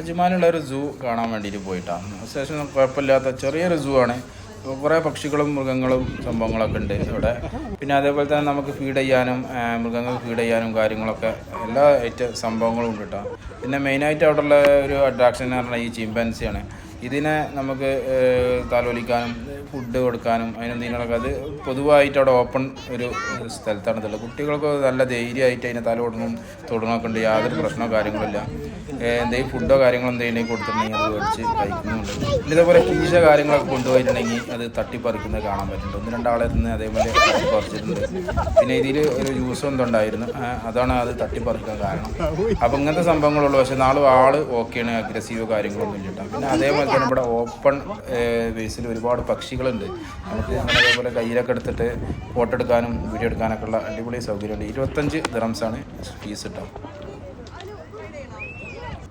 അജ്മാനുള്ള ഒരു സൂ കാണാൻ വേണ്ടിയിട്ട് പോയിട്ടാണ്. ശേഷം കുഴപ്പമില്ലാത്ത ചെറിയൊരു സൂ ആണ്. കുറേ പക്ഷികളും മൃഗങ്ങളും സംഭവങ്ങളൊക്കെ ഉണ്ട് ഇവിടെ. പിന്നെ അതേപോലെ തന്നെ നമുക്ക് ഫീഡ് ചെയ്യാനും മൃഗങ്ങൾക്ക് ഫീഡ് ചെയ്യാനും കാര്യങ്ങളൊക്കെ എല്ലാ സംഭവങ്ങളും ഉണ്ട് കേട്ടോ. പിന്നെ മെയിനായിട്ട് അവിടെയുള്ള ഒരു അട്രാക്ഷൻ എന്ന് പറഞ്ഞാൽ ഈ ചിമ്പാൻസിയാണ്. ഇതിനെ നമുക്ക് താലോലിക്കാനും ഫുഡ് കൊടുക്കാനും അതിനെന്തെങ്കിലുമൊക്കെ അത് പൊതുവായിട്ട് അവിടെ ഓപ്പൺ ഒരു സ്ഥലത്താണ് ഇതുള്ളത്. കുട്ടികൾക്ക് നല്ല ധൈര്യമായിട്ട് അതിനെ തൊടണമൊക്കെ ഉണ്ട്. യാതൊരു പ്രശ്നമോ കാര്യങ്ങളില്ല. എന്തെങ്കിലും ഫുഡോ കാര്യങ്ങളോ എന്തെങ്കിലും കൊടുത്തിട്ടുണ്ടെങ്കിൽ അത് മേടിച്ച് കഴിക്കുന്നുണ്ട്. പിന്നെ ഇതേപോലെ കീശ കാര്യങ്ങളൊക്കെ കൊണ്ടുപോയിട്ടുണ്ടെങ്കിൽ അത് തട്ടിപ്പറിക്കുന്നത് കാണാൻ പറ്റുന്നുണ്ട്. ഒന്ന് രണ്ടാളെ നിന്ന് അതേപോലെ തട്ടിപ്പറിച്ചിട്ടുണ്ട്. പിന്നെ ഇതിൽ ഒരു ജ്യൂസ് എന്തുണ്ടായിരുന്നു, അതാണ് അത് തട്ടിപ്പറിക്കാൻ കാരണം. അപ്പം ഇങ്ങനത്തെ സംഭവങ്ങളുള്ളൂ. പക്ഷേ നാളെ ആൾ ഓക്കെയാണ്, അഗ്രസീവോ കാര്യങ്ങളൊന്നും ഇല്ല. പിന്നെ അതേപോലെ തന്നെ ഇവിടെ ഓപ്പൺ ബേസിൽ ഒരുപാട് പക്ഷികളുണ്ട്. നമുക്ക് അതേപോലെ കയ്യിലൊക്കെ എടുത്തിട്ട് ഫോട്ടോ എടുക്കാനും വീഡിയോ എടുക്കാനൊക്കെ ഉള്ള അടിപൊളി സൗകര്യമുണ്ട്. 25 ദിറംസാണ് ഫീസ് കിട്ടുക.